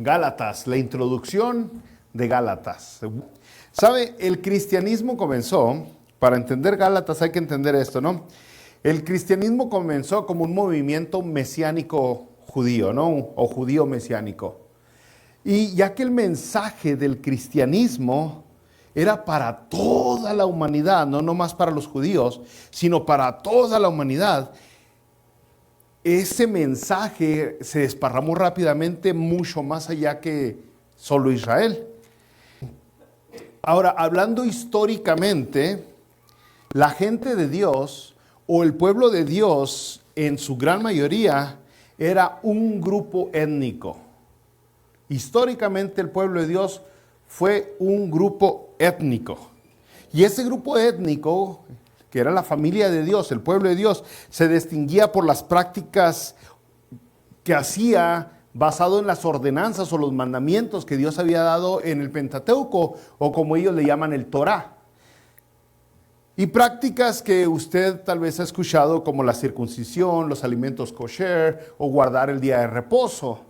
Gálatas, la introducción de Gálatas. ¿Sabe? El cristianismo comenzó, para entender Gálatas hay que entender esto, ¿no? El cristianismo comenzó como un movimiento mesiánico judío, ¿no? O judío mesiánico. Y ya que el mensaje del cristianismo era para toda la humanidad, no nomás para los judíos, sino para toda la humanidad, ese mensaje se desparramó rápidamente mucho más allá que solo Israel. Ahora, hablando históricamente, la gente de Dios o el pueblo de Dios en su gran mayoría era un grupo étnico. Históricamente el pueblo de Dios fue un grupo étnico. Y ese grupo étnico, que era la familia de Dios, el pueblo de Dios, se distinguía por las prácticas que hacía basado en las ordenanzas o los mandamientos que Dios había dado en el Pentateuco, o como ellos le llaman el Torá. Y prácticas que usted tal vez ha escuchado como la circuncisión, los alimentos kosher o guardar el día de reposo.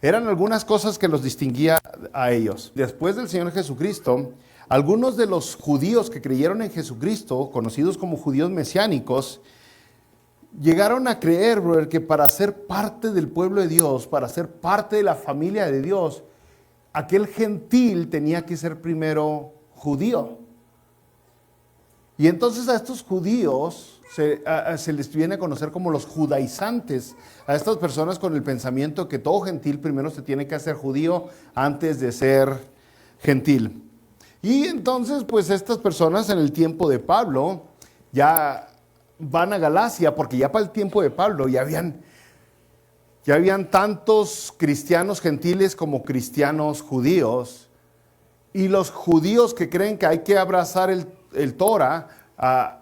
Eran algunas cosas que los distinguía a ellos. Después del Señor Jesucristo, algunos de los judíos que creyeron en Jesucristo, conocidos como judíos mesiánicos, llegaron a creer, brother, que para ser parte del pueblo de Dios, para ser parte de la familia de Dios, aquel gentil tenía que ser primero judío. Y entonces a estos judíos se les viene a conocer como los judaizantes, a estas personas con el pensamiento que todo gentil primero se tiene que hacer judío antes de ser gentil. Y entonces pues estas personas en el tiempo de Pablo ya van a Galacia, porque ya para el tiempo de Pablo ya habían tantos cristianos gentiles como cristianos judíos. Y los judíos que creen que hay que abrazar el Torah,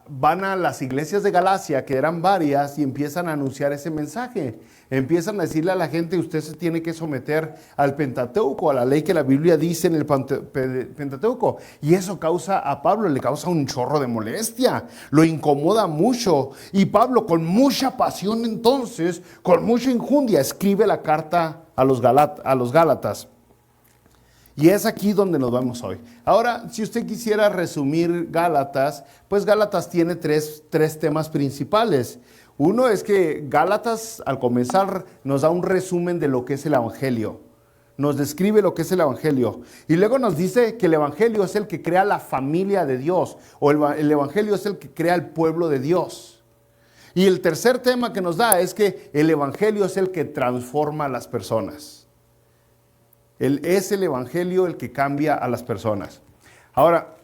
van a las iglesias de Galacia, que eran varias, y empiezan a anunciar ese mensaje. Empiezan a decirle a la gente, usted se tiene que someter al Pentateuco, a la ley que la Biblia dice en el Pentateuco. Y eso a Pablo le causa un chorro de molestia, lo incomoda mucho. Y Pablo, con mucha pasión entonces, con mucha injundia, escribe la carta a los Gálatas. Y es aquí donde nos vamos hoy. Ahora, si usted quisiera resumir Gálatas, pues Gálatas tiene tres temas principales. Uno es que Gálatas, al comenzar, nos da un resumen de lo que es el Evangelio. Nos describe lo que es el Evangelio. Y luego nos dice que el Evangelio es el que crea la familia de Dios, o el Evangelio es el que crea el pueblo de Dios. Y el tercer tema que nos da es que el Evangelio es el que transforma a las personas. Es el Evangelio el que cambia a las personas. Ahora,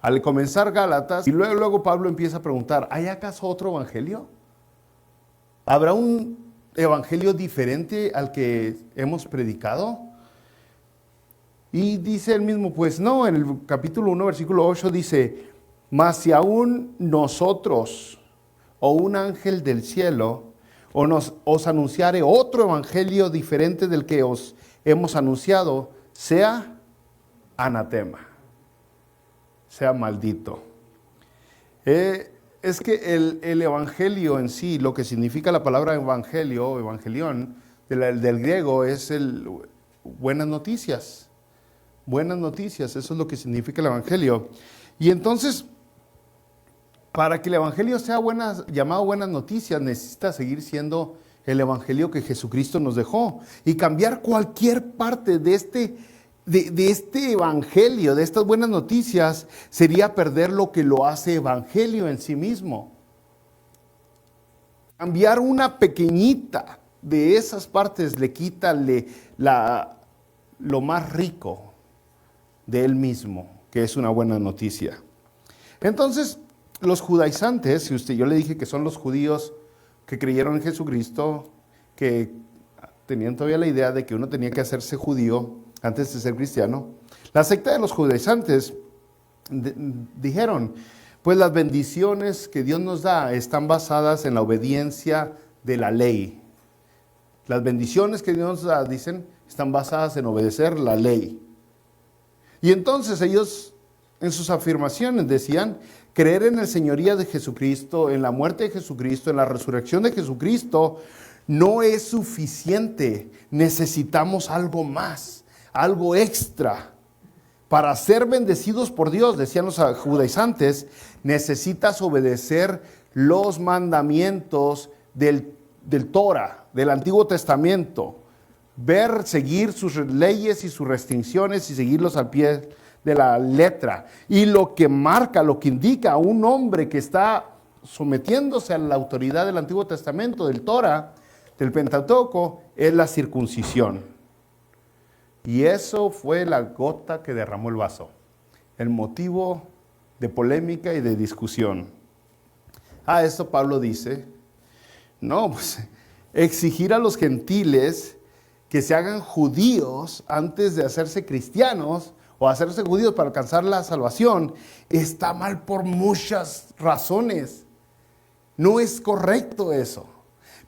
al comenzar Gálatas, y luego Pablo empieza a preguntar, ¿hay acaso otro evangelio? ¿Habrá un evangelio diferente al que hemos predicado? Y dice él mismo, pues no, en el capítulo 1, versículo 8 dice, mas si aún nosotros o un ángel del cielo os anunciare otro evangelio diferente del que os hemos anunciado, sea anatema, sea maldito. Es que el evangelio en sí, lo que significa la palabra evangelio, evangelión, del griego, es buenas noticias. Buenas noticias, eso es lo que significa el evangelio. Y entonces, para que el evangelio sea llamado buenas noticias, necesita seguir siendo el evangelio que Jesucristo nos dejó. Y cambiar cualquier parte de este evangelio, de estas buenas noticias, sería perder lo que lo hace evangelio en sí mismo. Cambiar una pequeñita de esas partes le quita lo más rico de él mismo, que es una buena noticia. Entonces, los judaizantes, yo le dije que son los judíos que creyeron en Jesucristo, que tenían todavía la idea de que uno tenía que hacerse judío antes de ser cristiano. La secta de los judaizantes dijeron, pues las bendiciones que Dios nos da están basadas en la obediencia de la ley. Las bendiciones que Dios nos da, dicen, están basadas en obedecer la ley. Y entonces ellos, en sus afirmaciones, decían, creer en el señorío de Jesucristo, en la muerte de Jesucristo, en la resurrección de Jesucristo, no es suficiente. Necesitamos algo más, algo extra. Para ser bendecidos por Dios, decían los judaizantes, necesitas obedecer los mandamientos del Torah, del Antiguo Testamento. Seguir sus leyes y sus restricciones y seguirlos al pie de la letra. Y lo que marca, lo que indica a un hombre que está sometiéndose a la autoridad del Antiguo Testamento, del Torah, del Pentateuco, es la circuncisión. Y eso fue la gota que derramó el vaso, el motivo de polémica y de discusión. Esto Pablo dice, no, pues exigir a los gentiles que se hagan judíos antes de hacerse cristianos o hacerse judíos para alcanzar la salvación, está mal por muchas razones. No es correcto eso.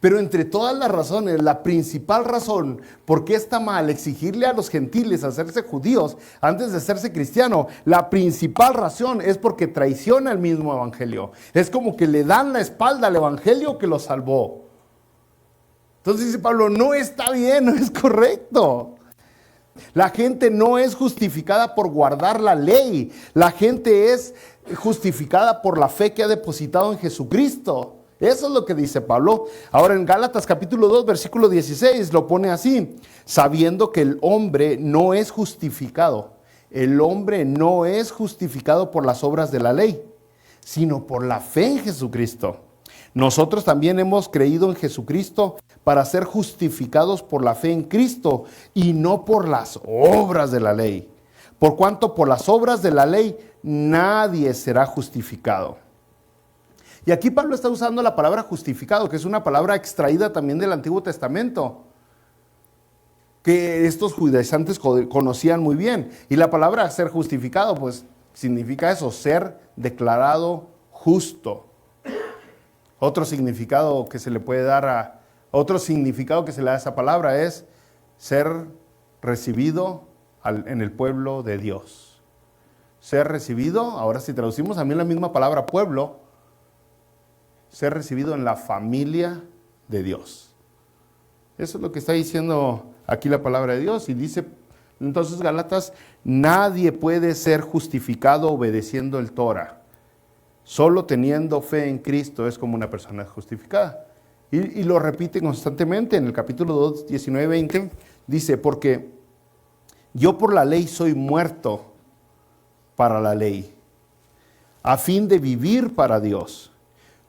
Pero entre todas las razones, la principal razón por qué está mal exigirle a los gentiles hacerse judíos antes de hacerse cristiano, la principal razón es porque traiciona el mismo evangelio. Es como que le dan la espalda al evangelio que los salvó. Entonces dice Pablo, no está bien, no es correcto. La gente no es justificada por guardar la ley. La gente es justificada por la fe que ha depositado en Jesucristo. Eso es lo que dice Pablo. Ahora en Gálatas capítulo 2, versículo 16 lo pone así. Sabiendo que el hombre no es justificado. El hombre no es justificado por las obras de la ley, sino por la fe en Jesucristo. Nosotros también hemos creído en Jesucristo para ser justificados por la fe en Cristo y no por las obras de la ley. Por cuanto por las obras de la ley nadie será justificado. Y aquí Pablo está usando la palabra justificado, que es una palabra extraída también del Antiguo Testamento, que estos judaizantes conocían muy bien. Y la palabra ser justificado, pues significa eso, ser declarado justo. Otro significado que se le puede dar otro significado que se le da a esa palabra es ser recibido en el pueblo de Dios. Ser recibido, ahora si traducimos también la misma palabra pueblo, ser recibido en la familia de Dios. Eso es lo que está diciendo aquí la palabra de Dios. Y dice entonces Gálatas, nadie puede ser justificado obedeciendo el Torah. Solo teniendo fe en Cristo es como una persona justificada. Y lo repite constantemente en el capítulo 2, 19, 20. Dice, porque yo por la ley soy muerto para la ley, a fin de vivir para Dios.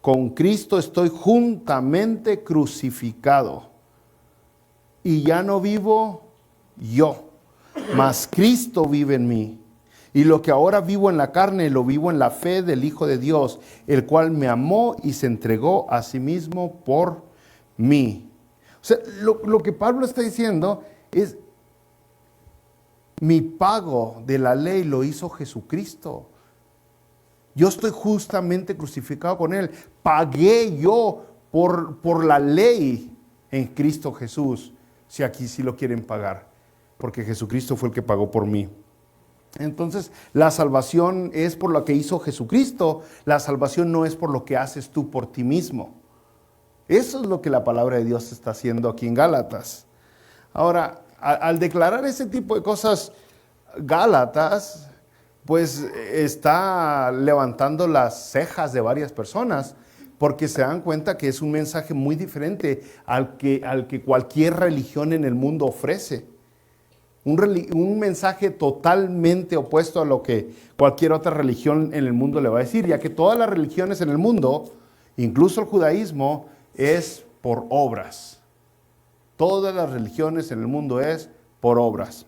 Con Cristo estoy juntamente crucificado. Y ya no vivo yo, mas Cristo vive en mí. Y lo que ahora vivo en la carne, lo vivo en la fe del Hijo de Dios, el cual me amó y se entregó a sí mismo por mí. O sea, lo que Pablo está diciendo es, mi pago de la ley lo hizo Jesucristo. Yo estoy justamente crucificado con Él. Pagué yo por la ley en Cristo Jesús, si aquí sí lo quieren pagar, porque Jesucristo fue el que pagó por mí. Entonces, la salvación es por lo que hizo Jesucristo. La salvación no es por lo que haces tú por ti mismo. Eso es lo que la palabra de Dios está haciendo aquí en Gálatas. Ahora, al declarar ese tipo de cosas, Gálatas, pues está levantando las cejas de varias personas, porque se dan cuenta que es un mensaje muy diferente al que cualquier religión en el mundo ofrece. Un mensaje totalmente opuesto a lo que cualquier otra religión en el mundo le va a decir, ya que todas las religiones en el mundo, incluso el judaísmo, es por obras. Todas las religiones en el mundo es por obras.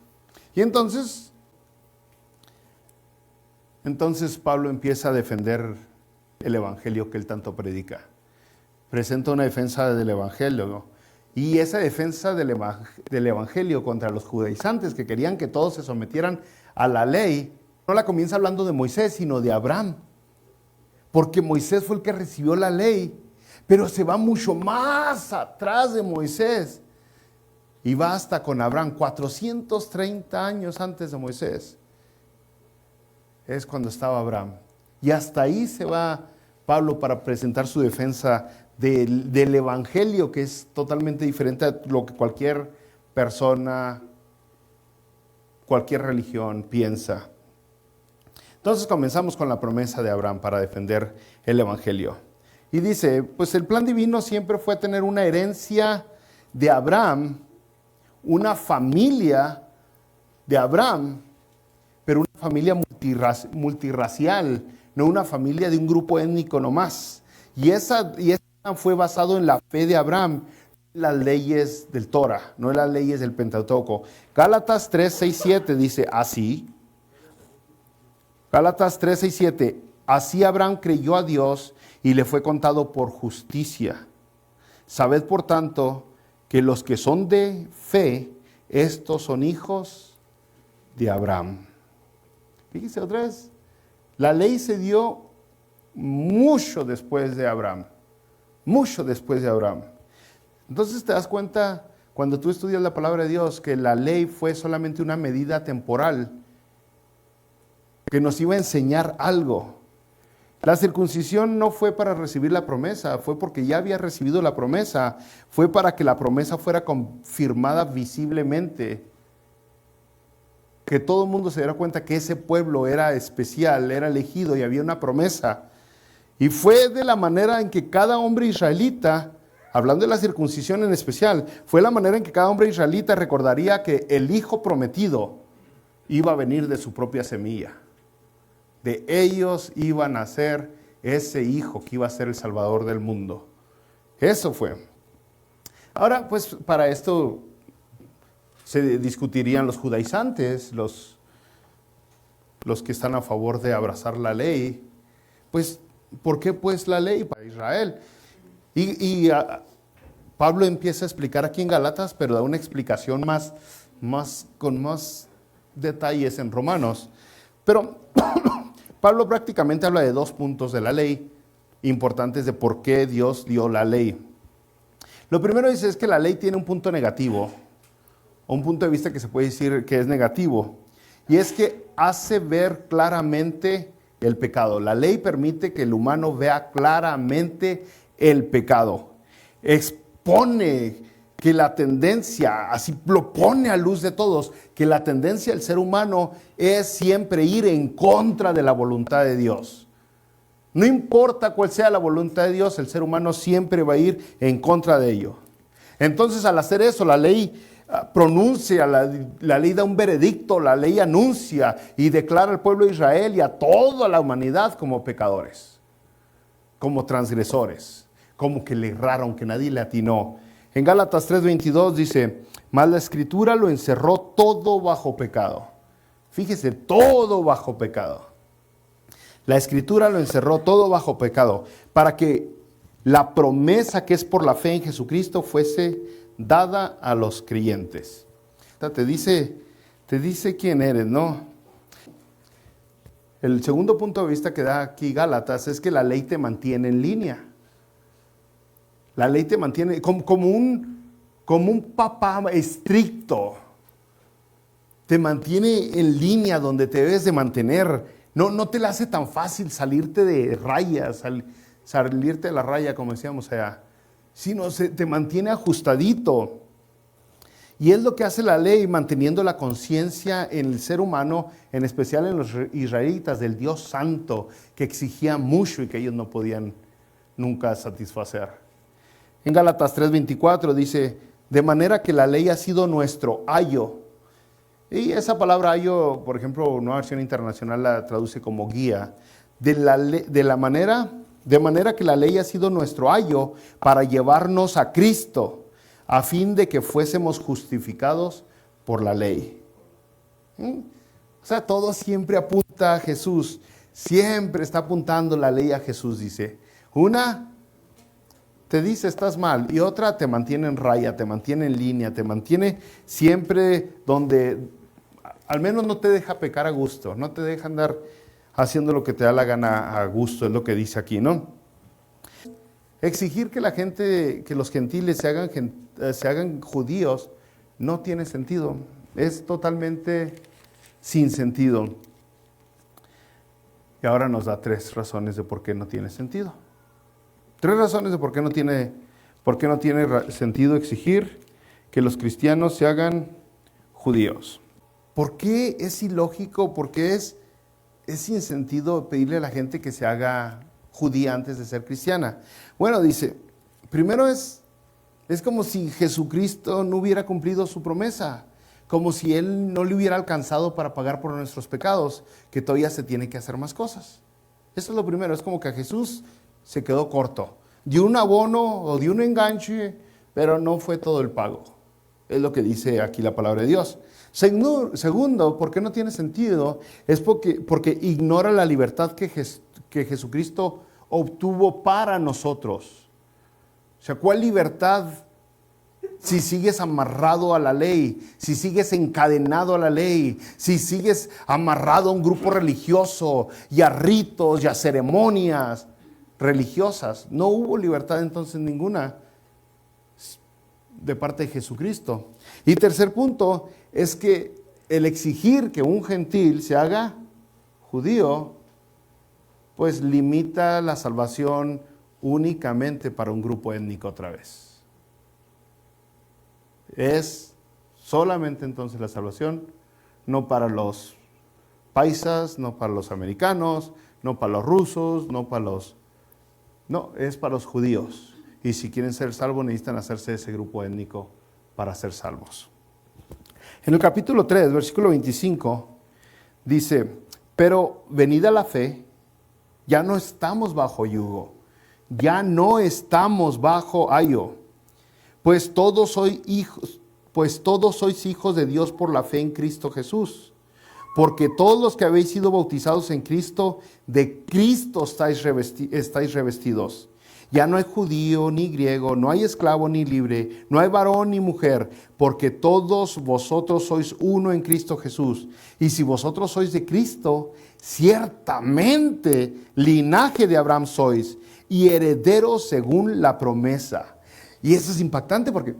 Y entonces Pablo empieza a defender el evangelio que él tanto predica. Presenta una defensa del evangelio, ¿no? Y esa defensa del evangelio contra los judaizantes que querían que todos se sometieran a la ley, no la comienza hablando de Moisés, sino de Abraham. Porque Moisés fue el que recibió la ley, pero se va mucho más atrás de Moisés. Y va hasta con Abraham, 430 años antes de Moisés. Es cuando estaba Abraham. Y hasta ahí se va Pablo para presentar su defensa del evangelio, que es totalmente diferente a lo que cualquier persona, cualquier religión piensa. Entonces comenzamos con la promesa de Abraham para defender el evangelio. Y dice, pues el plan divino siempre fue tener una herencia de Abraham, una familia de Abraham, pero una familia multirracial, no una familia de un grupo étnico nomás. Y esa fue basado en la fe de Abraham, las leyes del Torah, no las leyes del Pentateuco. Gálatas 3, 6, 7 dice así. Gálatas 3, 6, 7. Así Abraham creyó a Dios y le fue contado por justicia. Sabed por tanto que los que son de fe, estos son hijos de Abraham. Fíjese otra vez, la ley se dio mucho después de Abraham, mucho después de Abraham. Entonces te das cuenta, cuando tú estudias la palabra de Dios, que la ley fue solamente una medida temporal que nos iba a enseñar algo. La circuncisión no fue para recibir la promesa, fue porque ya había recibido la promesa, fue para que la promesa fuera confirmada visiblemente, que todo el mundo se diera cuenta que ese pueblo era especial, era elegido y había una promesa. Y fue de la manera en que cada hombre israelita, hablando de la circuncisión en especial, fue la manera en que cada hombre israelita recordaría que el hijo prometido iba a venir de su propia semilla. De ellos iban a ser ese hijo que iba a ser el salvador del mundo. Eso fue. Ahora, pues para esto se discutirían los judaizantes, los que están a favor de abrazar la ley. Pues, ¿por qué pues la ley para Israel? Y Pablo empieza a explicar aquí en Gálatas, pero da una explicación con más detalles en Romanos. Pero Pablo prácticamente habla de 2 puntos de la ley importantes de por qué Dios dio la ley. Lo primero dice es que la ley tiene un punto negativo, o un punto de vista que se puede decir que es negativo, y es que hace ver claramente el pecado. La ley permite que el humano vea claramente el pecado. Expone que la tendencia, así lo pone a luz de todos, que la tendencia del ser humano es siempre ir en contra de la voluntad de Dios. No importa cuál sea la voluntad de Dios, el ser humano siempre va a ir en contra de ello. Entonces, al hacer eso, la ley pronuncia, la ley da un veredicto, la ley anuncia y declara al pueblo de Israel y a toda la humanidad como pecadores, como transgresores, como que le erraron, que nadie le atinó. En Gálatas 3:22 dice, mas la Escritura lo encerró todo bajo pecado. Fíjese, todo bajo pecado. La Escritura lo encerró todo bajo pecado, para que la promesa que es por la fe en Jesucristo fuese dada a los creyentes. Te dice quién eres, ¿no? El segundo punto de vista que da aquí Gálatas es que la ley te mantiene en línea. La ley te mantiene como un papá estricto. Te mantiene en línea donde te debes de mantener. No te la hace tan fácil salirte de rayas, salirte de la raya, como decíamos allá, sino te mantiene ajustadito. Y es lo que hace la ley, manteniendo la conciencia en el ser humano, en especial en los israelitas, del Dios santo, que exigía mucho y que ellos no podían nunca satisfacer. En Gálatas 3:24 dice, de manera que la ley ha sido nuestro ayo. Y esa palabra ayo, por ejemplo, Nueva Versión Internacional la traduce como guía. De manera que la ley ha sido nuestro ayo para llevarnos a Cristo, a fin de que fuésemos justificados por la ley. O sea, todo siempre apunta a Jesús. Siempre está apuntando la ley a Jesús, dice. Una te dice estás mal y otra te mantiene en raya, te mantiene en línea, te mantiene siempre donde al menos no te deja pecar a gusto, no te deja andar haciendo lo que te da la gana a gusto, es lo que dice aquí, ¿no? Exigir que la gente, que los gentiles se hagan judíos no tiene sentido, es totalmente sin sentido. Y ahora nos da 3 razones de por qué no tiene sentido. 3 razones de por qué no tiene sentido exigir que los cristianos se hagan judíos. ¿Por qué es ilógico? ¿Por qué es sin sentido pedirle a la gente que se haga judía antes de ser cristiana? Bueno, dice, primero es como si Jesucristo no hubiera cumplido su promesa, como si Él no le hubiera alcanzado para pagar por nuestros pecados, que todavía se tiene que hacer más cosas. Eso es lo primero, es como que a Jesús se quedó corto. Dio un abono o dio un enganche, pero no fue todo el pago. Es lo que dice aquí la palabra de Dios. Segundo, ¿por qué no tiene sentido? Es porque ignora la libertad que Jesucristo obtuvo para nosotros. O sea, ¿cuál libertad si sigues amarrado a la ley? Si sigues encadenado a la ley, si sigues amarrado a un grupo religioso y a ritos y a ceremonias religiosas. No hubo libertad entonces ninguna de parte de Jesucristo. Y tercer punto es que el exigir que un gentil se haga judío, pues limita la salvación únicamente para un grupo étnico otra vez. Es solamente entonces la salvación, no para los paisas, no para los americanos, no para los rusos, no, es para los judíos. Y si quieren ser salvos, necesitan hacerse de ese grupo étnico para ser salvos. En el capítulo 3, versículo 25, dice, pero venida la fe, ya no estamos bajo yugo, ya no estamos bajo ayo, pues todos sois hijos de Dios por la fe en Cristo Jesús. Porque todos los que habéis sido bautizados en Cristo, de Cristo estáis revestidos. Ya no hay judío ni griego, no hay esclavo ni libre, no hay varón ni mujer, porque todos vosotros sois uno en Cristo Jesús. Y si vosotros sois de Cristo, ciertamente linaje de Abraham sois y herederos según la promesa. Y eso es impactante porque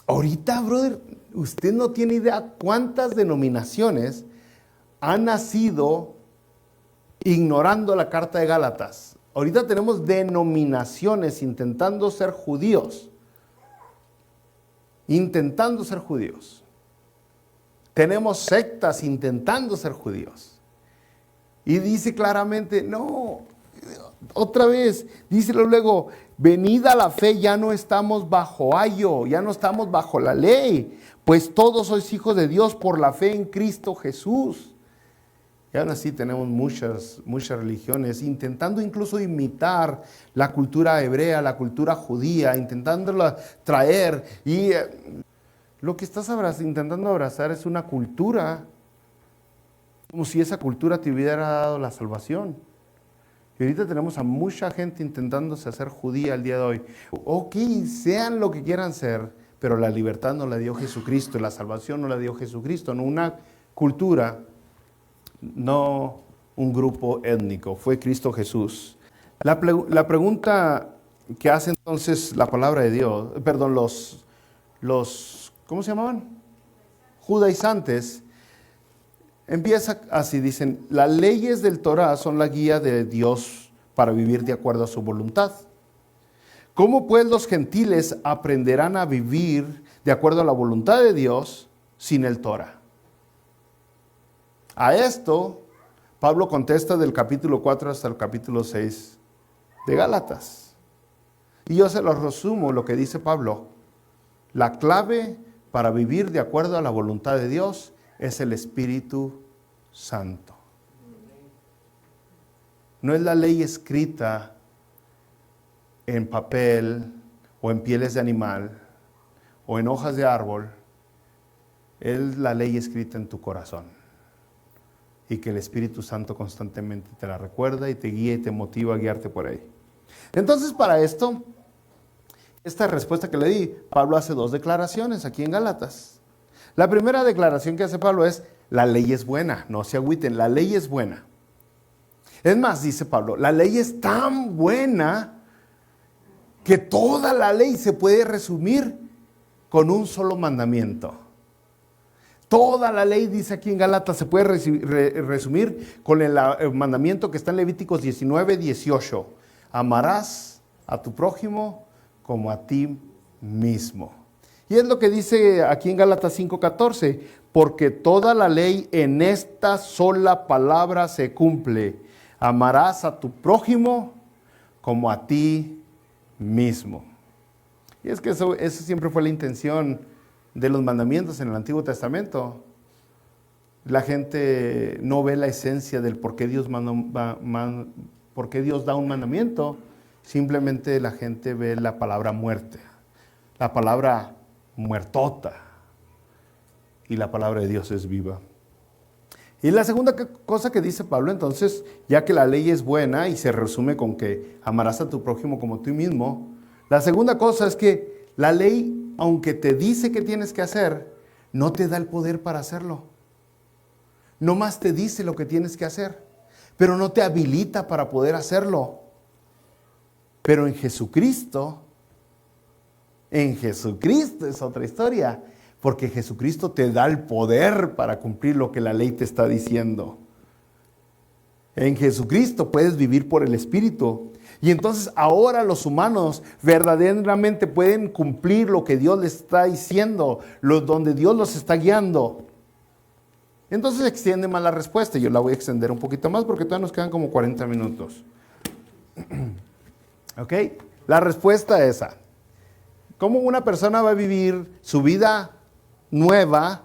ahorita, brother, usted no tiene idea cuántas denominaciones han nacido ignorando la carta de Gálatas. Ahorita tenemos denominaciones intentando ser judíos. Intentando ser judíos. Tenemos sectas intentando ser judíos. Y dice claramente, no, otra vez, díselo luego, venida la fe, ya no estamos bajo ayo, ya no estamos bajo la ley, pues todos sois hijos de Dios por la fe en Cristo Jesús. Y aún así tenemos muchas religiones intentando incluso imitar la cultura hebrea, la cultura judía, intentándola traer. Y lo que estás intentando abrazar es una cultura, como si esa cultura te hubiera dado la salvación. Y ahorita tenemos a mucha gente intentándose hacer judía el día de hoy. Ok, sean lo que quieran ser, pero la libertad no la dio Jesucristo, la salvación no la dio Jesucristo, no una cultura, no un grupo étnico, fue Cristo Jesús. La pregunta que hace entonces la palabra de Dios, perdón, los ¿cómo se llamaban? Judaizantes, empieza así, dicen, las leyes del Torah son la guía de Dios para vivir de acuerdo a su voluntad. ¿Cómo pues los gentiles aprenderán a vivir de acuerdo a la voluntad de Dios sin el Torah? A esto, Pablo contesta del capítulo 4 hasta el capítulo 6 de Gálatas. Y yo se lo resumo lo que dice Pablo. La clave para vivir de acuerdo a la voluntad de Dios es el Espíritu Santo. No es la ley escrita en papel o en pieles de animal o en hojas de árbol. Es la ley escrita en tu corazón. Y que el Espíritu Santo constantemente te la recuerda y te guía y te motiva a guiarte por ahí. Entonces, para esto, esta respuesta que le di, Pablo hace 2 declaraciones aquí en Gálatas. La primera declaración que hace Pablo es, la ley es buena, no se agüiten, la ley es buena. Es más, dice Pablo, la ley es tan buena que toda la ley se puede resumir con un solo mandamiento. Toda la ley, dice aquí en Gálatas, se puede resumir con el mandamiento que está en Levíticos 19:18. Amarás a tu prójimo como a ti mismo. Y es lo que dice aquí en Gálatas 5:14. Porque toda la ley en esta sola palabra se cumple. Amarás a tu prójimo como a ti mismo. Y es que eso siempre fue la intención de los mandamientos en el Antiguo Testamento. La gente no ve la esencia del por qué Dios da un mandamiento. Simplemente la gente ve la palabra muerte, la palabra muertota. Y la palabra de Dios es viva. Y la segunda cosa que dice Pablo, entonces, ya que la ley es buena y se resume con que amarás a tu prójimo como tú mismo, la segunda cosa es que la ley, aunque te dice que tienes que hacer, no te da el poder para hacerlo. No más te dice lo que tienes que hacer, pero no te habilita para poder hacerlo. Pero en Jesucristo es otra historia, porque Jesucristo te da el poder para cumplir lo que la ley te está diciendo. En Jesucristo puedes vivir por el Espíritu. Y entonces ahora los humanos verdaderamente pueden cumplir lo que Dios les está diciendo, donde Dios los está guiando. Entonces extiende más la respuesta. Yo la voy a extender un poquito más porque todavía nos quedan como 40 minutos. ¿Ok? La respuesta es esa. ¿Cómo una persona va a vivir su vida nueva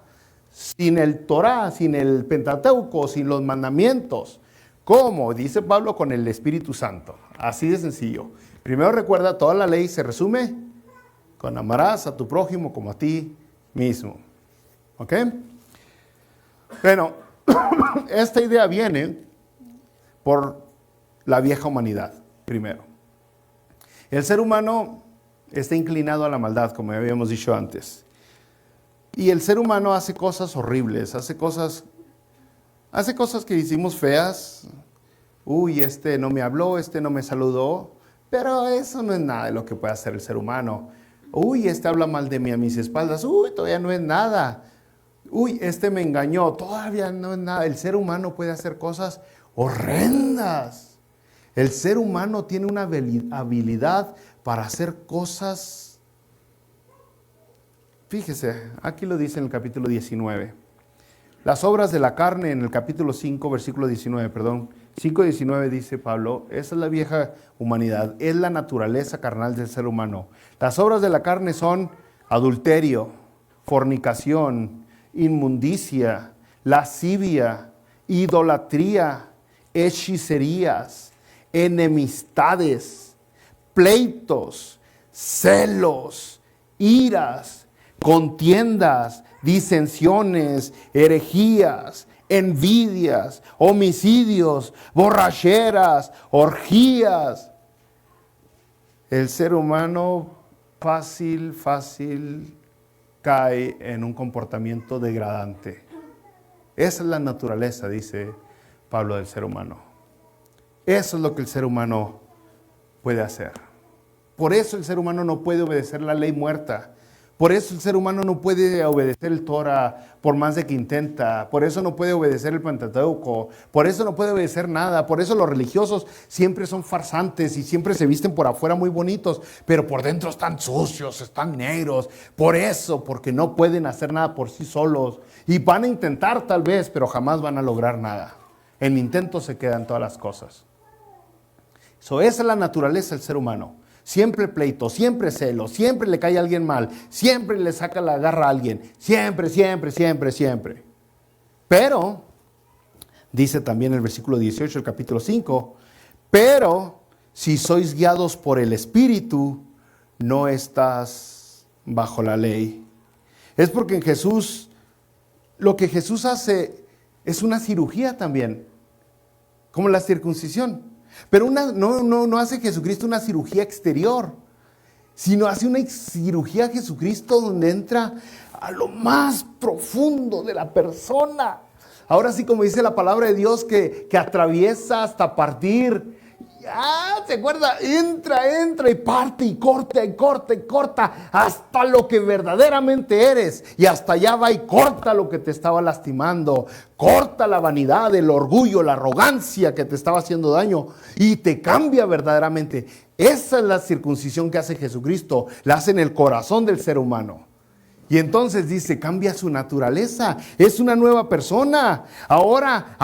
sin el Torah, sin el Pentateuco, sin los mandamientos? ¿Cómo? Dice Pablo, con el Espíritu Santo. Así de sencillo. Primero recuerda, toda la ley se resume con amarás a tu prójimo como a ti mismo. ¿Ok? Bueno, esta idea viene por la vieja humanidad, primero. El ser humano está inclinado a la maldad, como habíamos dicho antes. Y el ser humano hace cosas horribles, hace cosas que hicimos feas. Uy, este no me habló, este no me saludó. Pero eso no es nada de lo que puede hacer el ser humano. Uy, este habla mal de mí a mis espaldas. Uy, todavía no es nada. Uy, este me engañó. Todavía no es nada. El ser humano puede hacer cosas horrendas. El ser humano tiene una habilidad para hacer cosas. Fíjese, aquí lo dice en el capítulo 19. Las obras de la carne, en el capítulo 5, versículo 19, 5:19 dice Pablo, esa es la vieja humanidad, es la naturaleza carnal del ser humano. Las obras de la carne son adulterio, fornicación, inmundicia, lascivia, idolatría, hechicerías, enemistades, pleitos, celos, iras, contiendas, disensiones, herejías, envidias, homicidios, borracheras, orgías. El ser humano fácil cae en un comportamiento degradante. Esa es la naturaleza, dice Pablo, del ser humano. Eso es lo que el ser humano puede hacer. Por eso el ser humano no puede obedecer la ley muerta. Por eso el ser humano no puede obedecer el Torah por más de que intenta. Por eso no puede obedecer el Pentateuco. Por eso no puede obedecer nada. Por eso los religiosos siempre son farsantes y siempre se visten por afuera muy bonitos, pero por dentro están sucios, están negros. Por eso, porque no pueden hacer nada por sí solos. Y van a intentar tal vez, pero jamás van a lograr nada. En intento se quedan todas las cosas. Esa es la naturaleza del ser humano. Siempre pleito, siempre celo, siempre le cae a alguien mal, siempre le saca la garra a alguien, siempre. Pero, dice también el versículo 18 del capítulo 5, pero si sois guiados por el Espíritu, no estás bajo la ley. Es porque en Jesús, lo que Jesús hace es una cirugía también, como la circuncisión. Pero no hace Jesucristo una cirugía exterior, sino hace una cirugía Jesucristo donde entra a lo más profundo de la persona. Ahora sí, como dice la palabra de Dios, que atraviesa hasta partir ¿Se acuerda? Entra y parte y corta y corta y corta hasta lo que verdaderamente eres. Y hasta allá va y corta lo que te estaba lastimando. Corta la vanidad, el orgullo, la arrogancia que te estaba haciendo daño y te cambia verdaderamente. Esa es la circuncisión que hace Jesucristo. La hace en el corazón del ser humano. Y entonces dice, cambia su naturaleza, es una nueva persona. Ahora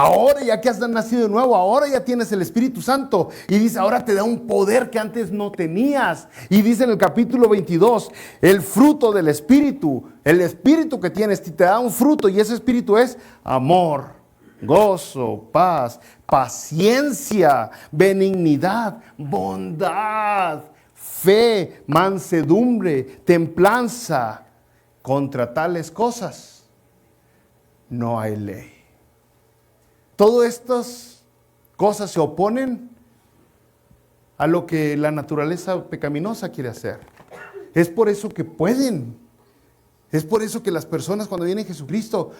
ya que has nacido de nuevo, ahora ya tienes el Espíritu Santo. Y dice, ahora te da un poder que antes no tenías. Y dice en el capítulo 22, el fruto del Espíritu, el Espíritu que tienes, te da un fruto. Y ese Espíritu es amor, gozo, paz, paciencia, benignidad, bondad, fe, mansedumbre, templanza. Contra tales cosas no hay ley. Todas estas cosas se oponen a lo que la naturaleza pecaminosa quiere hacer. Es por eso que pueden. Es por eso que las personas cuando viene Jesucristo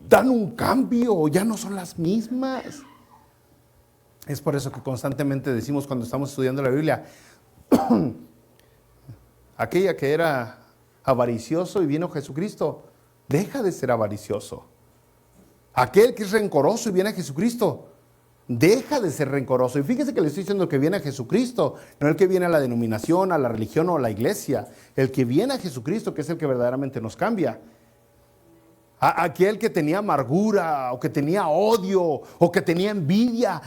dan un cambio, ya no son las mismas. Es por eso que constantemente decimos cuando estamos estudiando la Biblia, aquella que era avaricioso y vino Jesucristo, deja de ser avaricioso. Aquel que es rencoroso y viene a Jesucristo, deja de ser rencoroso. Y fíjese que le estoy diciendo que viene a Jesucristo, no el que viene a la denominación, a la religión o a la iglesia. El que viene a Jesucristo, que es el que verdaderamente nos cambia. Aquel que tenía amargura, o que tenía odio, o que tenía envidia,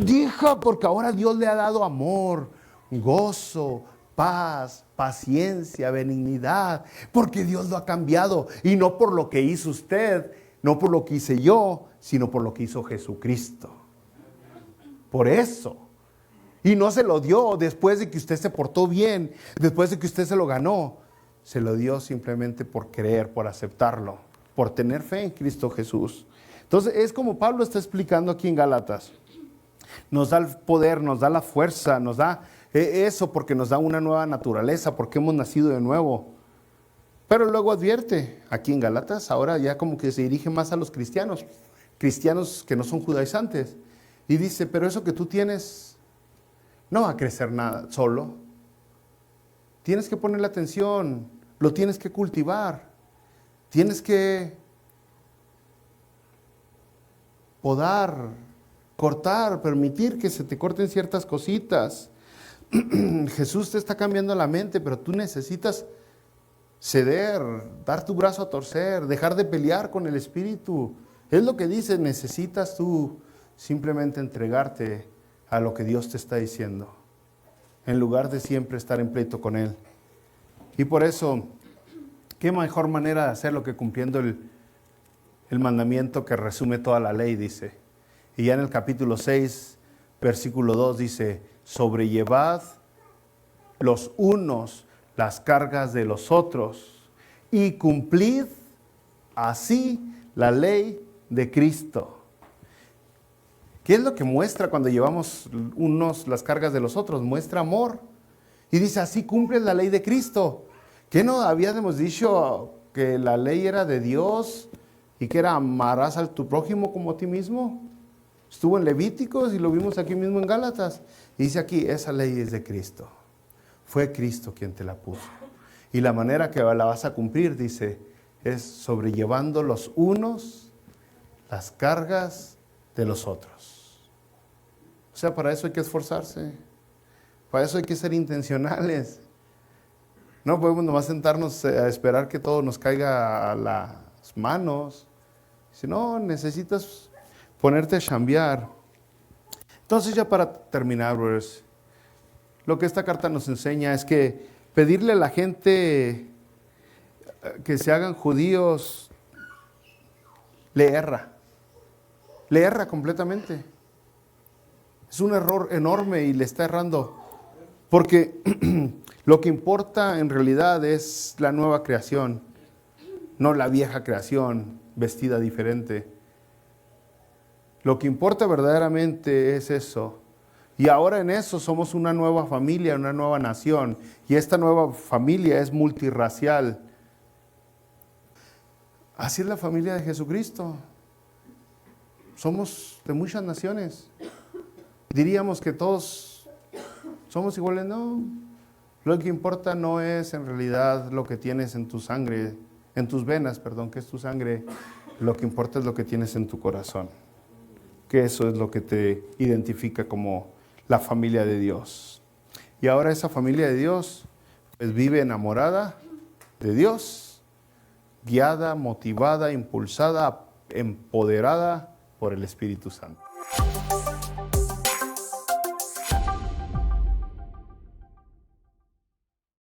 deja, porque ahora Dios le ha dado amor, gozo, paz, paciencia, benignidad, porque Dios lo ha cambiado, y no por lo que hizo usted, no por lo que hice yo, sino por lo que hizo Jesucristo. Por eso. Y no se lo dio después de que usted se portó bien, después de que usted se lo ganó. Se lo dio simplemente por creer, por aceptarlo, por tener fe en Cristo Jesús. Entonces es como Pablo está explicando aquí en Gálatas. Nos da el poder, nos da la fuerza, nos da eso porque nos da una nueva naturaleza, porque hemos nacido de nuevo. Pero luego advierte, aquí en Gálatas, ahora ya como que se dirige más a los cristianos que no son judaizantes. Y dice, pero eso que tú tienes no va a crecer nada solo. Tienes que ponerle atención, lo tienes que cultivar, tienes que podar, cortar, permitir que se te corten ciertas cositas. Jesús te está cambiando la mente, pero tú necesitas ceder, dar tu brazo a torcer, dejar de pelear con el Espíritu. Es lo que dice, necesitas tú simplemente entregarte a lo que Dios te está diciendo, en lugar de siempre estar en pleito con Él. Y por eso, ¿qué mejor manera de hacerlo que cumpliendo el mandamiento que resume toda la ley? Dice, y ya en el capítulo 6, versículo 2 dice, sobrellevad los unos las cargas de los otros y cumplid así la ley de Cristo. ¿Qué es lo que muestra cuando llevamos unos las cargas de los otros? Muestra amor. Y dice, así cumples la ley de Cristo. ¿Qué no habíamos dicho que la ley era de Dios y que era amarás a tu prójimo como a ti mismo? Estuvo en Levíticos y lo vimos aquí mismo en Gálatas. Y dice aquí, esa ley es de Cristo. Fue Cristo quien te la puso. Y la manera que la vas a cumplir, dice, es sobrellevando los unos las cargas de los otros. O sea, para eso hay que esforzarse. Para eso hay que ser intencionales. No podemos nomás sentarnos a esperar que todo nos caiga a las manos. Si no, necesitas ponerte a chambear. Entonces, ya para terminar, brothers, lo que esta carta nos enseña es que pedirle a la gente que se hagan judíos le erra completamente. Es un error enorme y le está errando, porque lo que importa en realidad es la nueva creación, no la vieja creación vestida diferente. Lo que importa verdaderamente es eso. Y ahora en eso somos una nueva familia, una nueva nación. Y esta nueva familia es multirracial. Así es la familia de Jesucristo. Somos de muchas naciones. diríamos que todos somos iguales. No, lo que importa no es en realidad lo que tienes en tu sangre, en tus venas, perdón, que es tu sangre. Lo que importa es lo que tienes en tu corazón, que eso es lo que te identifica como la familia de Dios. Y ahora esa familia de Dios pues vive enamorada de Dios, guiada, motivada, impulsada, empoderada por el Espíritu Santo.